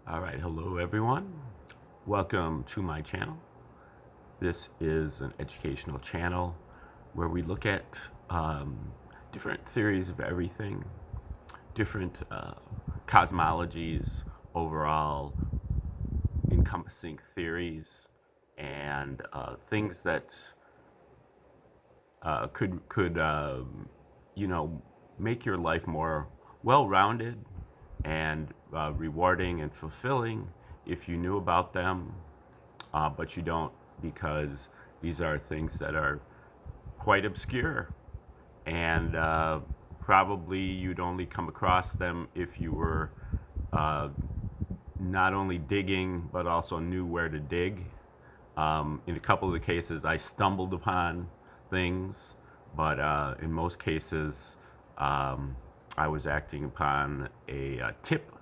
All right, hello everyone. Welcome to my channel. This is an educational channel where we look at different theories of everything, different cosmologies, overall encompassing theories, and things that could make your life more well-rounded and rewarding and fulfilling if you knew about them, but you don't, because these are things that are quite obscure, and probably you'd only come across them if you were uh, not only digging but also knew where to dig. In a couple of the cases, I stumbled upon things, but in most cases, I was acting upon a tip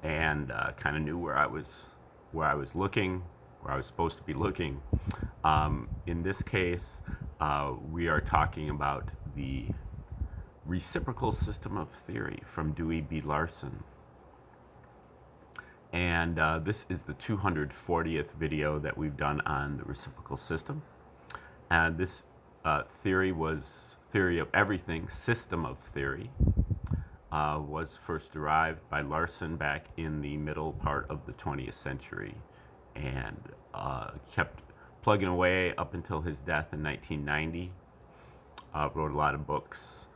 and kind of knew where I was looking, where I was supposed to be looking. In this case, we are talking about the reciprocal system of theory from Dewey B. Larson. And this is the 240th video that we've done on the reciprocal system. And this theory was theory of everything, system of theory, was first derived by Larson back in the middle part of the 20th century and kept plugging away up until his death in 1990. Wrote a lot of books,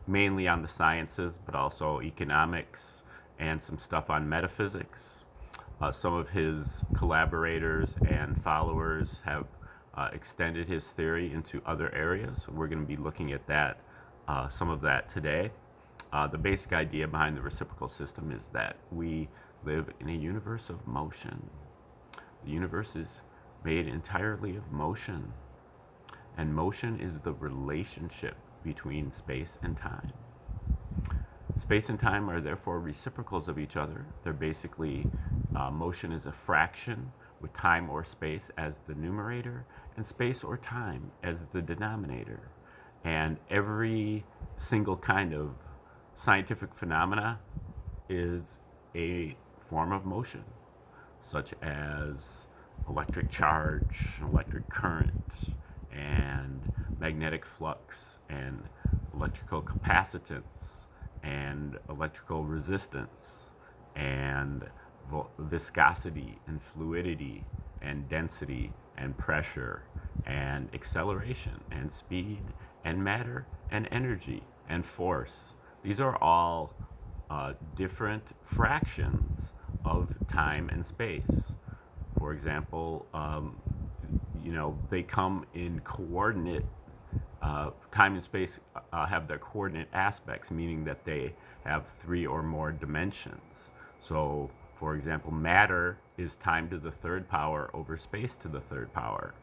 mainly on the sciences, but also economics and some stuff on metaphysics. Some of his collaborators and followers have extended his theory into other areas. So we're going to be looking at that, some of that today. The basic idea behind the reciprocal system is that we live in a universe of motion. The universe is made entirely of motion, and motion is the relationship between space and time. Space and time are therefore reciprocals of each other. They're basically, motion is a fraction with time or space as the numerator and space or time as the denominator. And every single kind of scientific phenomena is a form of motion, such as electric charge, electric current, and magnetic flux, and electrical capacitance, and electrical resistance, and viscosity, and fluidity, and density, and pressure, and acceleration, and speed, and matter, and energy, and force. These are all different fractions of time and space. For example, they come in coordinate, time and space have their coordinate aspects, meaning that they have 3 or more dimensions. So, for example, matter is time to the third power over space to the third power.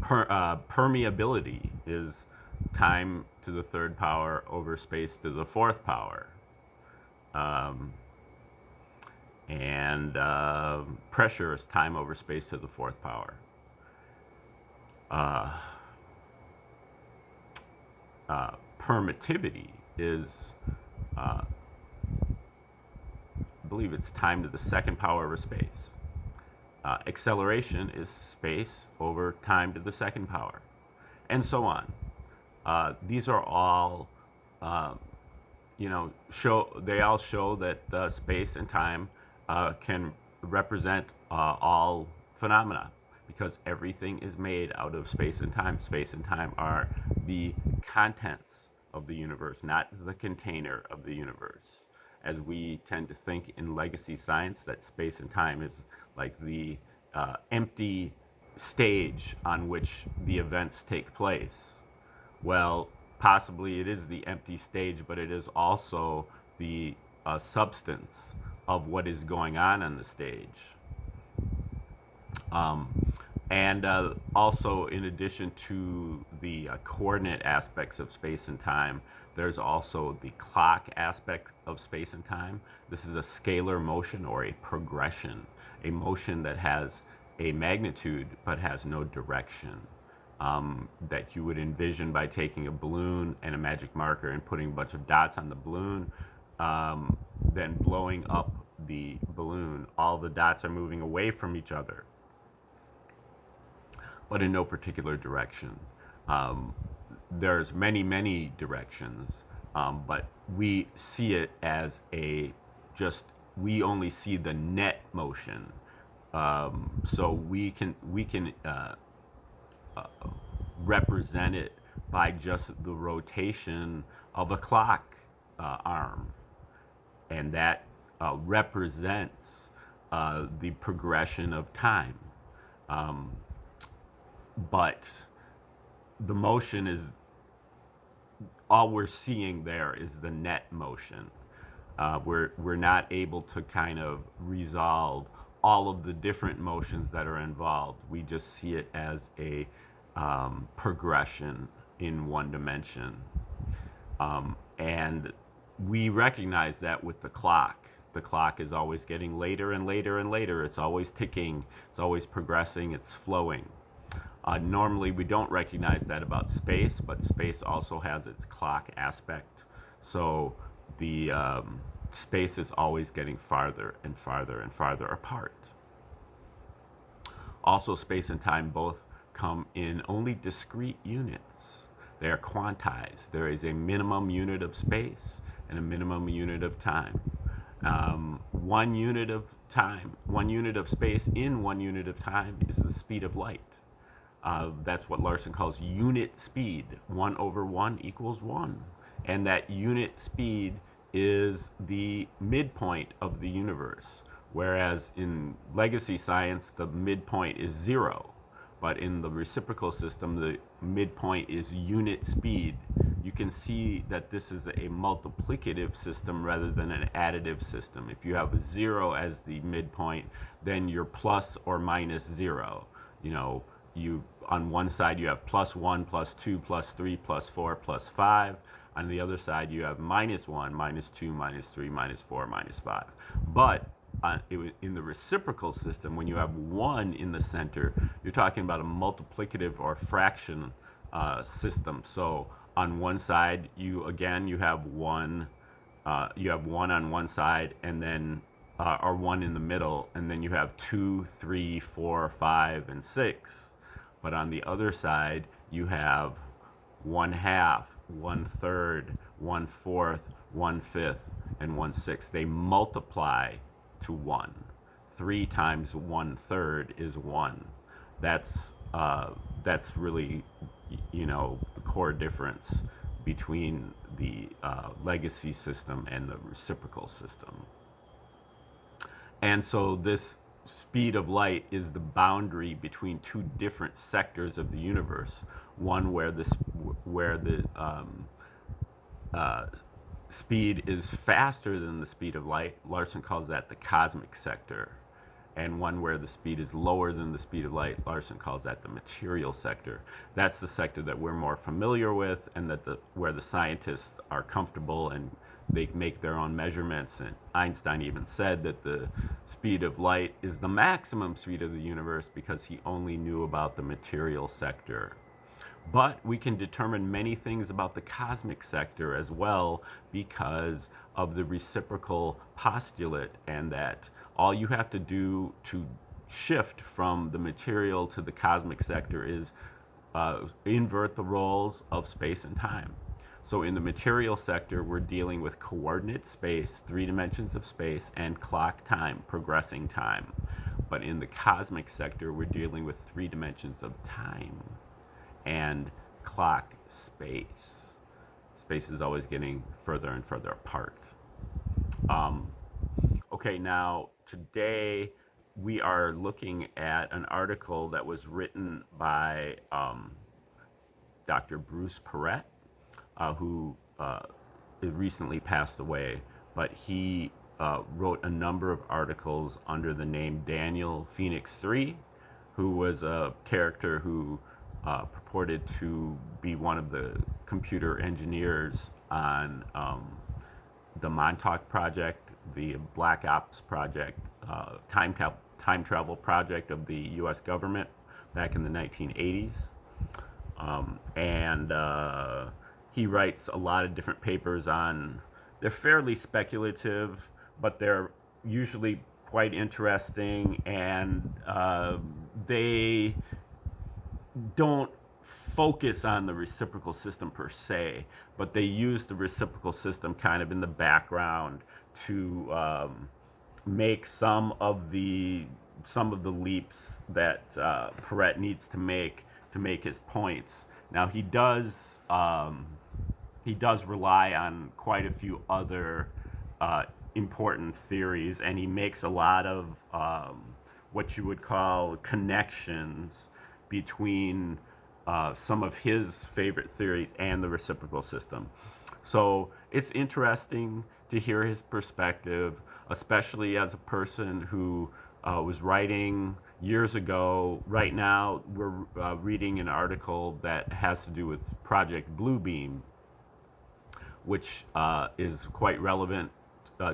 Permeability is time to the third power over space to the fourth power. And pressure is time over space to the fourth power. Permittivity is, I believe it's time to the second power over space. Acceleration is space over time to the second power, and so on. These are all, they all show that space and time can represent all phenomena, because everything is made out of space and time. Space and time are the contents of the universe, not the container of the universe. As we tend to think in legacy science, that space and time is like the empty stage on which the events take place. Well, possibly it is the empty stage, but it is also the substance of what is going on the stage. And also, in addition to the coordinate aspects of space and time, there's also the clock aspect of space and time. This is a scalar motion, or a progression, a motion that has a magnitude but has no direction. that you would envision by taking a balloon and a magic marker and putting a bunch of dots on the balloon, then blowing up the balloon. All the dots are moving away from each other, but in no particular direction. There's many directions, but we see it as we only see the net motion. So we can represent it by just the rotation of a clock arm, and that represents the progression of time. But the motion is all we're seeing there is the net motion. We're not able to kind of resolve all of the different motions that are involved. We just see it as a progression in one dimension. And we recognize that with the clock. The clock is always getting later and later and later. It's always ticking. It's always progressing. It's flowing. Normally, we don't recognize that about space, but space also has its clock aspect. So the space is always getting farther and farther and farther apart. Also, space and time both come in only discrete units. They are quantized. There is a minimum unit of space and a minimum unit of time. 1 unit of time, 1 unit of space in 1 unit of time is the speed of light. That's what Larson calls unit speed. 1/1 equals 1. And that unit speed is the midpoint of the universe. Whereas in legacy science, the midpoint is 0. But in the reciprocal system, the midpoint is unit speed. You can see that this is a multiplicative system rather than an additive system. If you have a 0 as the midpoint, then you're plus or minus 0. On one side you have +1, +2, +3, +4, +5. On the other side you have -1, -2, -3, -4, -5. But in the reciprocal system, when you have 1 in the center, you're talking about a multiplicative or fraction system. So on one side, you have 1. You have 1 on one side, and then or 1 in the middle, and then you have 2, 3, 4, 5, and 6. But on the other side, you have 1/2, 1/3, 1/4, 1/5, and 1/6. They multiply to 1. 3 times 1/3 is 1. That's really, the core difference between the legacy system and the reciprocal system. And so this speed of light is the boundary between 2 different sectors of the universe. One where the speed is faster than the speed of light. Larson calls that the cosmic sector. And one where the speed is lower than the speed of light. Larson calls that the material sector. That's the sector that we're more familiar with, and where the scientists are comfortable and they make their own measurements. And Einstein even said that the speed of light is the maximum speed of the universe because he only knew about the material sector. But we can determine many things about the cosmic sector as well because of the reciprocal postulate, and that all you have to do to shift from the material to the cosmic sector is invert the roles of space and time. So in the material sector, we're dealing with coordinate space, 3 dimensions of space, and clock time, progressing time. But in the cosmic sector, we're dealing with 3 dimensions of time and clock space. Space is always getting further and further apart. Okay, now today we are looking at an article that was written by Dr. Bruce Perret, who recently passed away, but he wrote a number of articles under the name Daniel Phoenix 3, who was a character who purported to be one of the computer engineers on the Montauk Project, the Black Ops Project, time travel project of the U.S. government back in the 1980s. And he writes a lot of different papers on. They're fairly speculative, but they're usually quite interesting, and they don't focus on the reciprocal system per se, but they use the reciprocal system kind of in the background to make some of the leaps that Perret needs to make his points. Now he does rely on quite a few other important theories, and he makes a lot of what you would call connections between some of his favorite theories and the reciprocal system. So it's interesting to hear his perspective, especially as a person who was writing years ago. Right now, we're reading an article that has to do with Project Bluebeam, which is quite relevant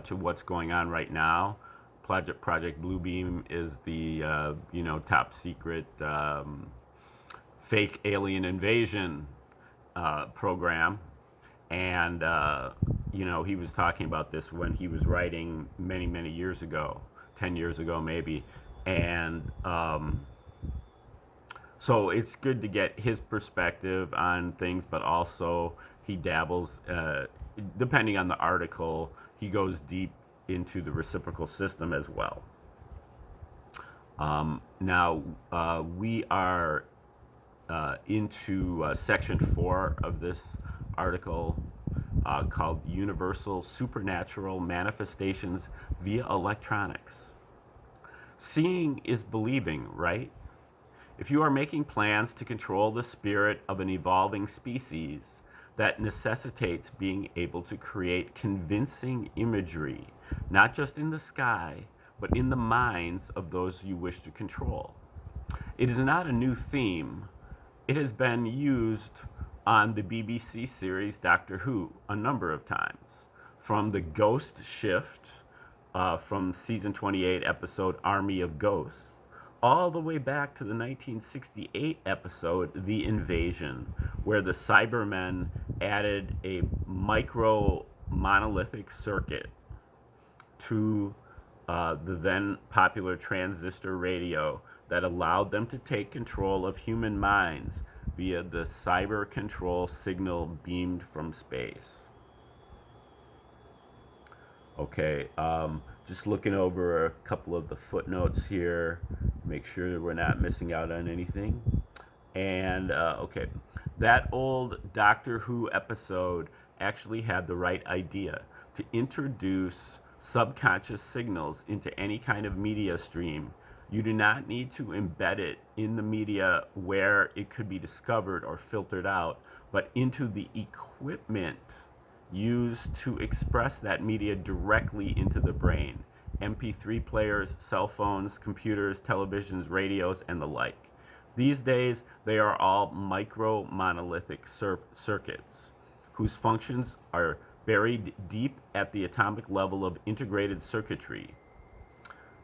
to what's going on right now. Project Bluebeam is the top secret fake alien invasion program, and he was talking about this when he was writing many years ago, 10 years ago maybe, and so it's good to get his perspective on things, but also he dabbles, depending on the article, he goes deep into the reciprocal system as well. Now, we are into section 4 of this article called Universal Supernatural Manifestations via Electronics. Seeing is believing, right? If you are making plans to control the spirit of an evolving species, that necessitates being able to create convincing imagery, not just in the sky, but in the minds of those you wish to control. It is not a new theme. It has been used on the BBC series Doctor Who a number of times, from the Ghost Shift from season 28 episode Army of Ghosts, all the way back to the 1968 episode The Invasion, where the Cybermen added a micro monolithic circuit to the then popular transistor radio that allowed them to take control of human minds via the cyber control signal beamed from space. Okay, just looking over a couple of the footnotes here, make sure that we're not missing out on anything. And okay, that old Doctor Who episode actually had the right idea to introduce subconscious signals into any kind of media stream. You do not need to embed it in the media where it could be discovered or filtered out, but into the equipment used to express that media directly into the brain. MP3 players, cell phones, computers, televisions, radios, and the like. These days, they are all micro monolithic circuits whose functions are buried deep at the atomic level of integrated circuitry.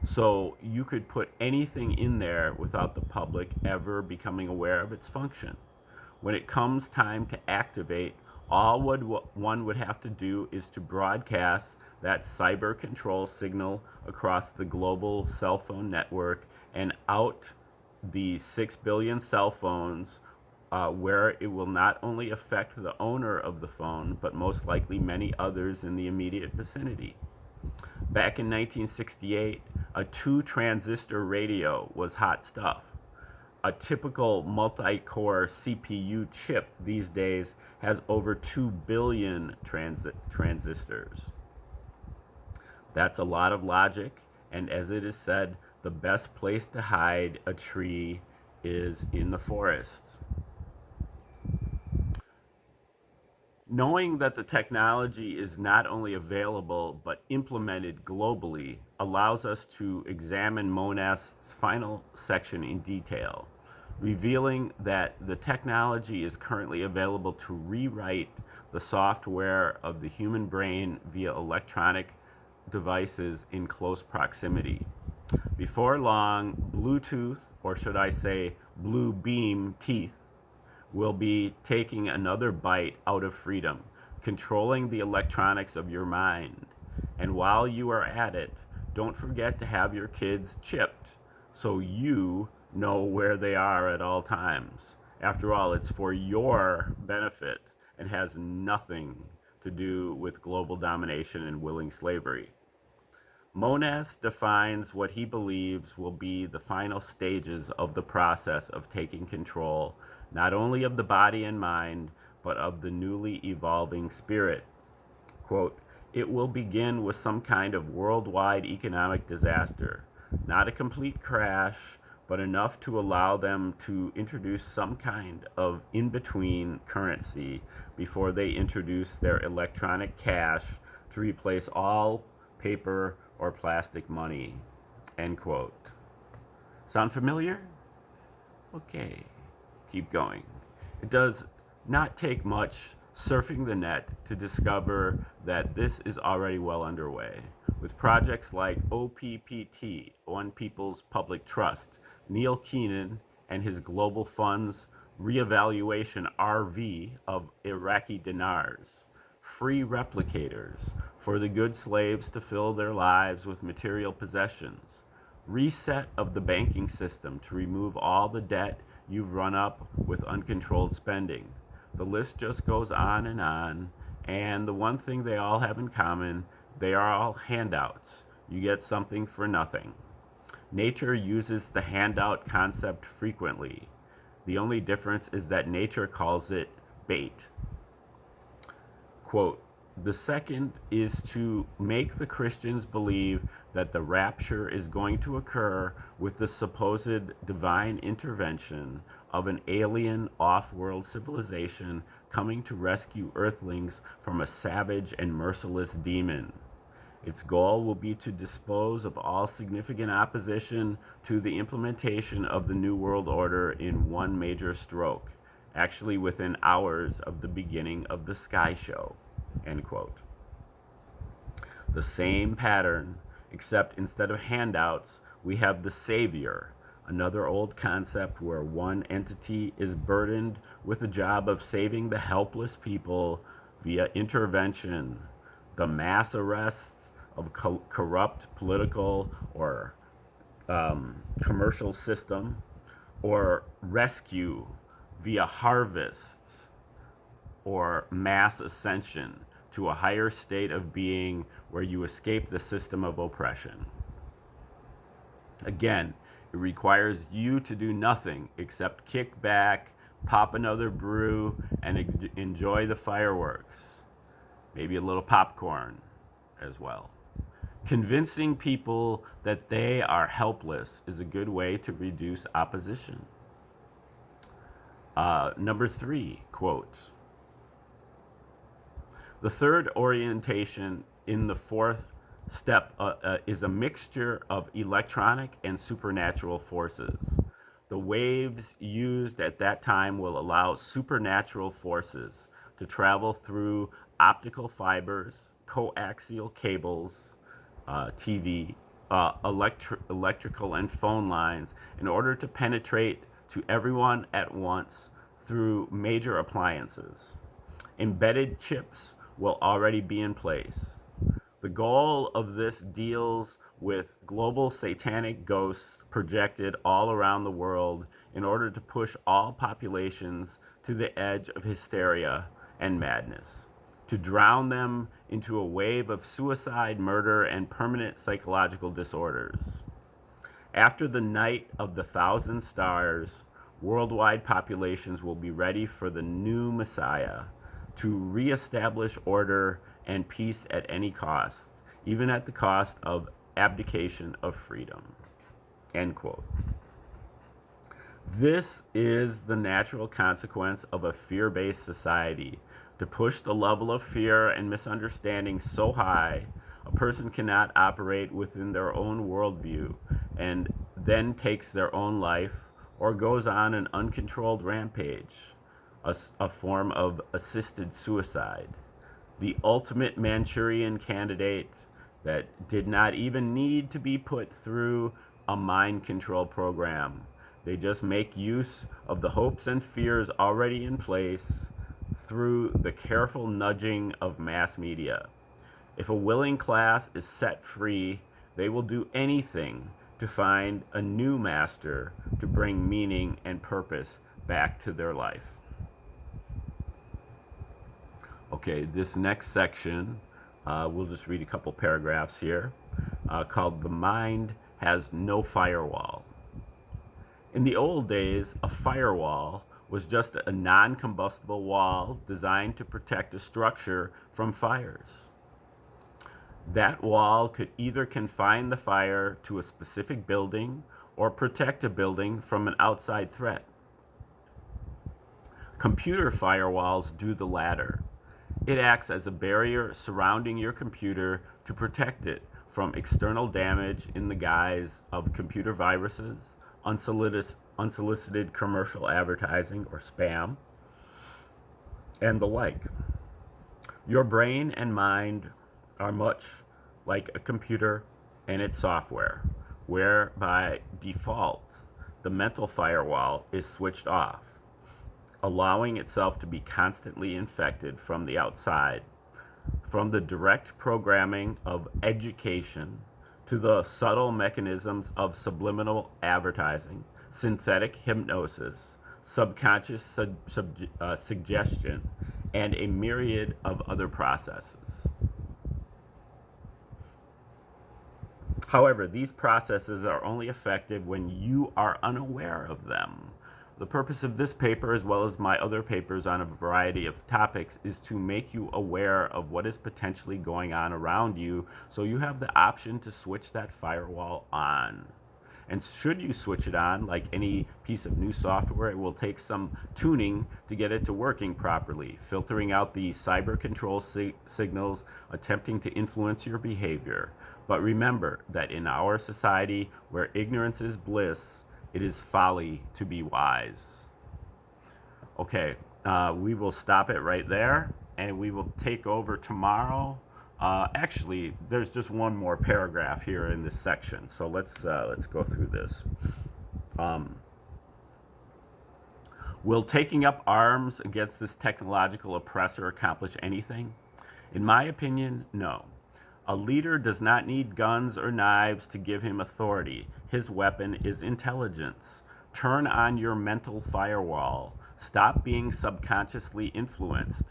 So you could put anything in there without the public ever becoming aware of its function. When it comes time to activate, all one would have to do is to broadcast that cyber control signal across the global cell phone network and out the 6 billion cell phones, where it will not only affect the owner of the phone, but most likely many others in the immediate vicinity. Back in 1968, a 2-transistor radio was hot stuff. A typical multi-core CPU chip these days has over 2 billion transistors. That's a lot of logic, and as it is said, the best place to hide a tree is in the forest. Knowing that the technology is not only available but implemented globally allows us to examine Monast's final section in detail, revealing that the technology is currently available to rewrite the software of the human brain via electronic devices in close proximity. Before long, Bluetooth, or should I say blue beam teeth, will be taking another bite out of freedom, controlling the electronics of your mind. And while you are at it, don't forget to have your kids chipped so you know where they are at all times. After all, it's for your benefit and has nothing to do with global domination and willing slavery. Monas defines what he believes will be the final stages of the process of taking control not only of the body and mind, but of the newly evolving spirit. Quote, it will begin with some kind of worldwide economic disaster, not a complete crash, but enough to allow them to introduce some kind of in between currency before they introduce their electronic cash to replace all paper or plastic money. End quote. Sound familiar? Okay, keep going. It does not take much surfing the net to discover that this is already well underway. With projects like OPPT, One People's Public Trust, Neil Keenan and his Global Fund's reevaluation RV of Iraqi dinars, free replicators for the good slaves to fill their lives with material possessions, reset of the banking system to remove all the debt you've run up with uncontrolled spending. The list just goes on, and the one thing they all have in common, they are all handouts. You get something for nothing. Nature uses the handout concept frequently. The only difference is that nature calls it bait. Quote, the second is to make the Christians believe that the rapture is going to occur with the supposed divine intervention of an alien off-world civilization coming to rescue earthlings from a savage and merciless demon. Its goal will be to dispose of all significant opposition to the implementation of the New World Order in one major stroke, actually within hours of the beginning of the Sky Show. End quote. The same pattern, except instead of handouts, we have the savior, another old concept where one entity is burdened with the job of saving the helpless people via intervention, the mass arrests of corrupt political or commercial system, or rescue via harvests or mass ascension to a higher state of being where you escape the system of oppression. Again, it requires you to do nothing except kick back, pop another brew, and enjoy the fireworks. Maybe a little popcorn as well. Convincing people that they are helpless is a good way to reduce opposition. Number 3, quote, the third orientation in the fourth step is a mixture of electronic and supernatural forces. The waves used at that time will allow supernatural forces to travel through optical fibers, coaxial cables, TV, electrical and phone lines in order to penetrate to everyone at once through major appliances. Embedded chips will already be in place. The goal of this deals with global satanic ghosts projected all around the world in order to push all populations to the edge of hysteria and madness, to drown them into a wave of suicide, murder, and permanent psychological disorders. After the night of the 1,000 stars, worldwide populations will be ready for the new Messiah to reestablish order and peace at any cost, even at the cost of abdication of freedom. End quote. This is the natural consequence of a fear-based society. To push the level of fear and misunderstanding so high, a person cannot operate within their own worldview and then takes their own life or goes on an uncontrolled rampage, a form of assisted suicide. The ultimate Manchurian candidate that did not even need to be put through a mind control program. They just make use of the hopes and fears already in place through the careful nudging of mass media. If a willing class is set free, they will do anything to find a new master to bring meaning and purpose back to their life. Okay, this next section, we'll just read a couple paragraphs here, called "The Mind Has No Firewall." In the old days, a firewall was just a non-combustible wall designed to protect a structure from fires. That wall could either confine the fire to a specific building or protect a building from an outside threat. Computer firewalls do the latter. It acts as a barrier surrounding your computer to protect it from external damage in the guise of computer viruses, unsolicited commercial advertising or spam, and the like. Your brain and mind are much like a computer and its software, where by default the mental firewall is switched off, allowing itself to be constantly infected from the outside, from the direct programming of education to the subtle mechanisms of subliminal advertising, synthetic hypnosis, subconscious suggestion, and a myriad of other processes. However, these processes are only effective when you are unaware of them. The purpose of this paper, as well as my other papers on a variety of topics, is to make you aware of what is potentially going on around you, so you have the option to switch that firewall on. And should you switch it on, like any piece of new software, it will take some tuning to get it to working properly, filtering out the cyber control signals attempting to influence your behavior. But remember that in our society, where ignorance is bliss, it is folly to be wise. Okay, we will stop it right there, and we will take over tomorrow. Actually, there's just one more paragraph here in this section, so let's go through this. Will taking up arms against this technological oppressor accomplish anything? In my opinion, no. A leader does not need guns or knives to give him authority. His weapon is intelligence. Turn on your mental firewall. Stop being subconsciously influenced.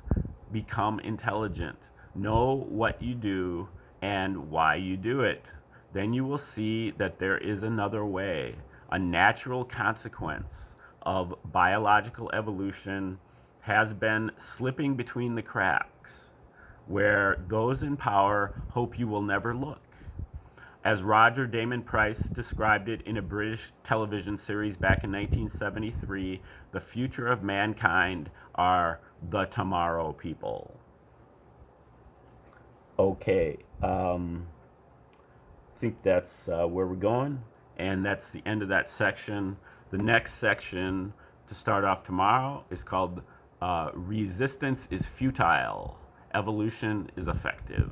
Become intelligent. Know what you do and why you do it. Then you will see that there is another way, a natural consequence of biological evolution has been slipping between the cracks, where those in power hope you will never look. As Roger Damon Price described it in a British television series back in 1973, the future of mankind are the tomorrow people. Okay, I think that's where we're going, and that's the end of that section. The next section to start off tomorrow is called Resistance is Futile. Evolution is effective.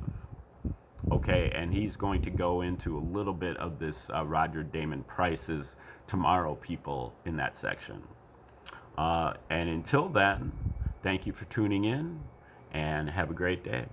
Okay, and he's going to go into a little bit of this Roger Damon Price's Tomorrow People in that section. And until then, thank you for tuning in, and have a great day.